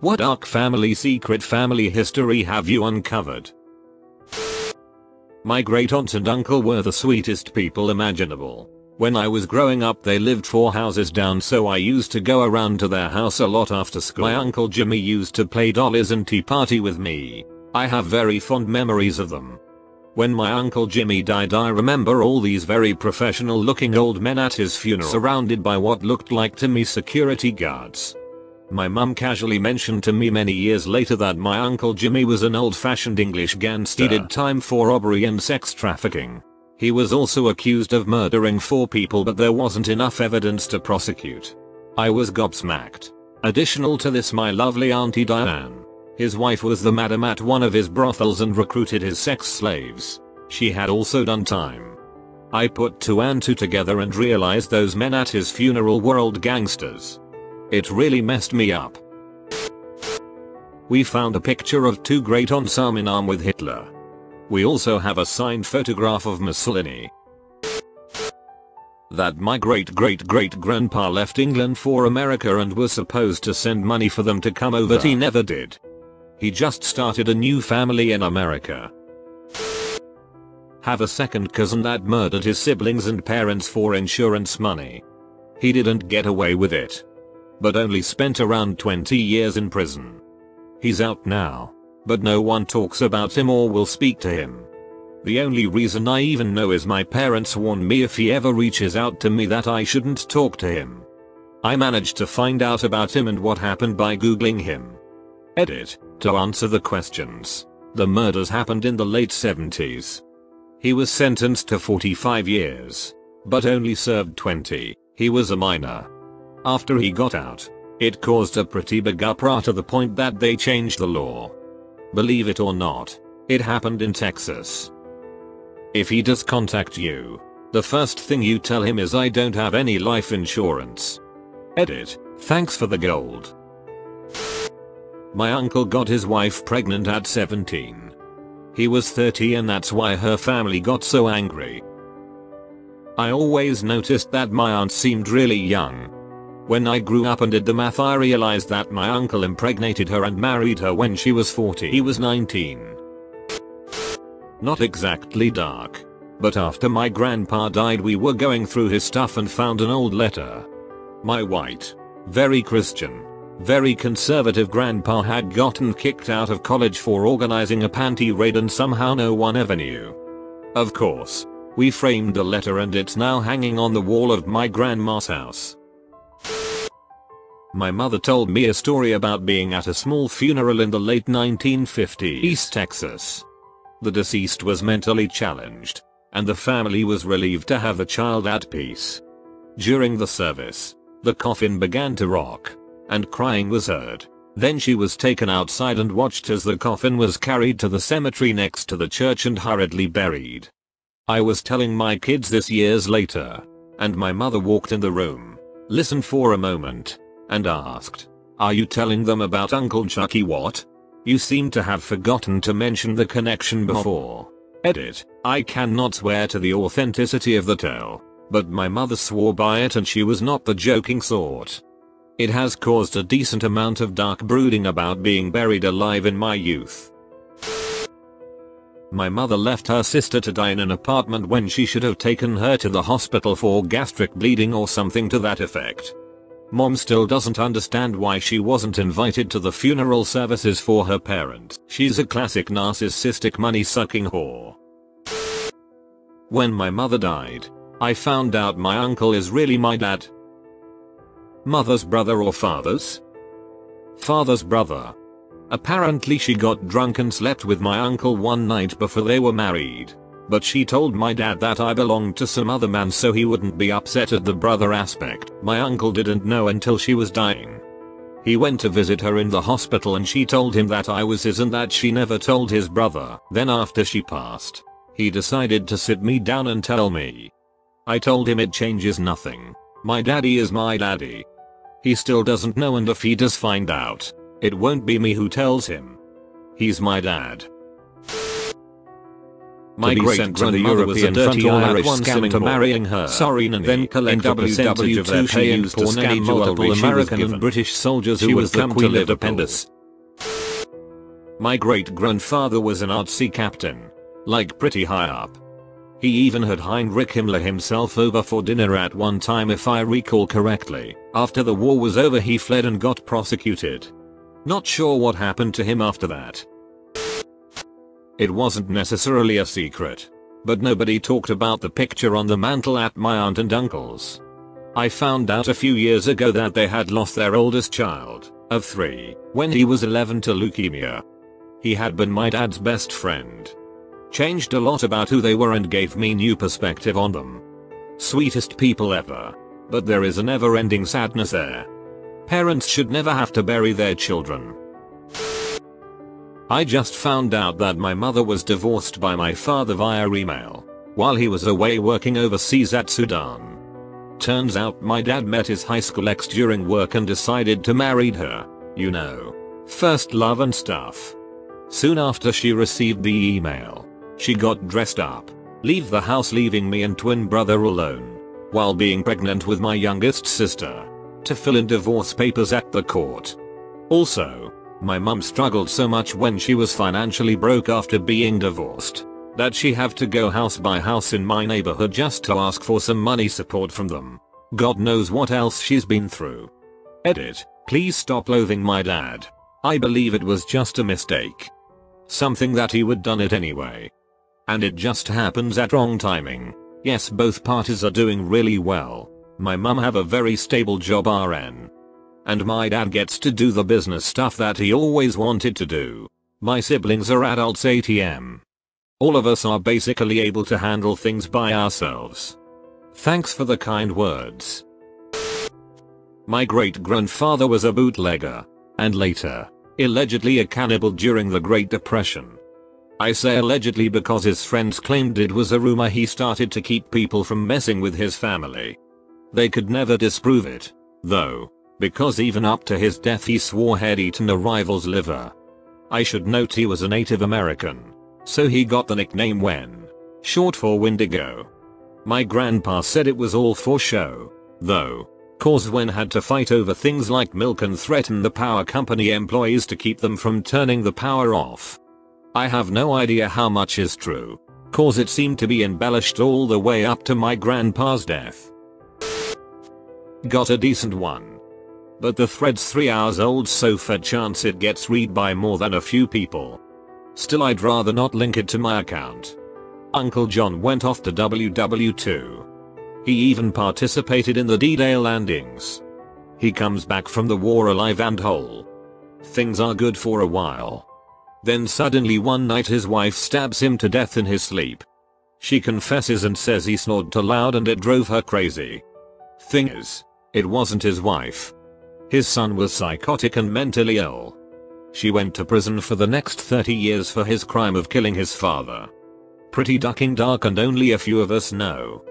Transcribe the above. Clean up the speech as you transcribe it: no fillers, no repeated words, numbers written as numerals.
What dark secret family history have you uncovered? My great aunt and uncle were the sweetest people imaginable. When I was growing up they lived 4 houses down, so I used to go around to their house a lot after school. My uncle Jimmy used to play dollies and tea party with me. I have very fond memories of them. When my uncle Jimmy died I remember all these very professional looking old men at his funeral surrounded by what looked like to me security guards. My mum casually mentioned to me many years later that my uncle Jimmy was an old-fashioned English gangster. He did time for robbery and sex trafficking. He was also accused of murdering 4 people, but there wasn't enough evidence to prosecute. I was gobsmacked. Additional to this, my lovely auntie Diane. His wife was the madam at one of his brothels and recruited his sex slaves. She had also done time. I put 2 and 2 together and realized those men at his funeral were old gangsters. It really messed me up. We found a picture of 2 great aunts arm in arm with Hitler. We also have a signed photograph of Mussolini. That my great-great-great-grandpa left England for America and was supposed to send money for them to come over, but he never did. He just started a new family in America. Have a second cousin that murdered his siblings and parents for insurance money. He didn't get away with it, but only spent around 20 years in prison. He's out now, but no one talks about him or will speak to him. The only reason I even know is my parents warned me if he ever reaches out to me that I shouldn't talk to him. I managed to find out about him and what happened by googling him. Edit. To answer the questions. The murders happened in the late 70s. He was sentenced to 45 years, but only served 20. He was a minor. After he got out, it caused a pretty big uproar to the point that they changed the law. Believe it or not, it happened in Texas. If he does contact you, the first thing you tell him is I don't have any life insurance. Edit. Thanks for the gold. My uncle got his wife pregnant at 17. He was 30 and that's why her family got so angry. I always noticed that my aunt seemed really young. When I grew up and did the math I realized that my uncle impregnated her and married her when she was 40. He was 19. Not exactly dark, but after my grandpa died we were going through his stuff and found an old letter. My white, very Christian, very conservative grandpa had gotten kicked out of college for organizing a panty raid and somehow no one ever knew. Of course, we framed the letter and it's now hanging on the wall of my grandma's house. My mother told me a story about being at a small funeral in the late 1950s, East Texas. The deceased was mentally challenged, and the family was relieved to have the child at peace. During the service, the coffin began to rock, and crying was heard. Then she was taken outside and watched as the coffin was carried to the cemetery next to the church and hurriedly buried. I was telling my kids this years later, and my mother walked in the room, listened for a moment, and asked, "Are you telling them about Uncle Chucky what? You seem to have forgotten to mention the connection before." Edit. I cannot swear to the authenticity of the tale, but my mother swore by it and she was not the joking sort. It has caused a decent amount of dark brooding about being buried alive in my youth. My mother left her sister to die in an apartment when she should have taken her to the hospital for gastric bleeding or something to that effect. Mom still doesn't understand why she wasn't invited to the funeral services for her parents. She's a classic narcissistic money-sucking whore. When my mother died, I found out my uncle is really my dad. Mother's brother or father's? Father's brother. Apparently she got drunk and slept with my uncle one night before they were married, but she told my dad that I belonged to some other man so he wouldn't be upset at the brother aspect. My uncle didn't know until she was dying. He went to visit her in the hospital and she told him that I was his and that she never told his brother. Then after she passed, he decided to sit me down and tell me. I told him it changes nothing. My daddy is my daddy. He still doesn't know, and if he does find out, it won't be me who tells him. He's my dad. My great-grandmother was a dirty Irish scam to marrying her. Sorry, and then collect a percentage of their pay and porn to scam multiple American and British soldiers who would come to live independence. My great-grandfather was an artsy captain. Like pretty high up. He even had Heinrich Himmler himself over for dinner at one time if I recall correctly. After the war was over he fled and got prosecuted. Not sure what happened to him after that. It wasn't necessarily a secret. But nobody talked about the picture on the mantle at my aunt and uncle's. I found out a few years ago that they had lost their oldest child, of 3, when he was 11 to leukemia. He had been my dad's best friend. Changed a lot about who they were and gave me new perspective on them. Sweetest people ever. But there is a never-ending sadness there. Parents should never have to bury their children. I just found out that my mother was divorced by my father via email, while he was away working overseas at Sudan. Turns out my dad met his high school ex during work and decided to marry her, you know. First love and stuff. Soon after she received the email, she got dressed up, leave the house leaving me and twin brother alone, while being pregnant with my youngest sister, to fill in divorce papers at the court. Also, my mum struggled so much when she was financially broke after being divorced, that she had to go house by house in my neighborhood just to ask for some money support from them. God knows what else she's been through. Edit, please stop loathing my dad. I believe it was just a mistake. Something that he would done it anyway. And it just happens at wrong timing. Yes, both parties are doing really well. My mum have a very stable job RN. And my dad gets to do the business stuff that he always wanted to do. My siblings are adults ATM. All of us are basically able to handle things by ourselves. Thanks for the kind words. My great-grandfather was a bootlegger, and later, allegedly a cannibal during the Great Depression. I say allegedly because his friends claimed it was a rumor he started to keep people from messing with his family. They could never disprove it, though, because even up to his death he swore he'd eaten a rival's liver. I should note he was a Native American, so he got the nickname Wen, short for Wendigo. My grandpa said it was all for show, though, cause Wen had to fight over things like milk and threaten the power company employees to keep them from turning the power off. I have no idea how much is true, cause it seemed to be embellished all the way up to my grandpa's death. Got a decent one. But the thread's 3 hours old, so fair chance it gets read by more than a few people. Still, I'd rather not link it to my account. Uncle John went off to WW2. He even participated in the D-Day landings. He comes back from the war alive and whole. Things are good for a while. Then suddenly one night his wife stabs him to death in his sleep. She confesses and says he snored too loud and it drove her crazy. Thing is, it wasn't his wife. His son was psychotic and mentally ill. She went to prison for the next 30 years for his crime of killing his father. Pretty ducking dark and only a few of us know.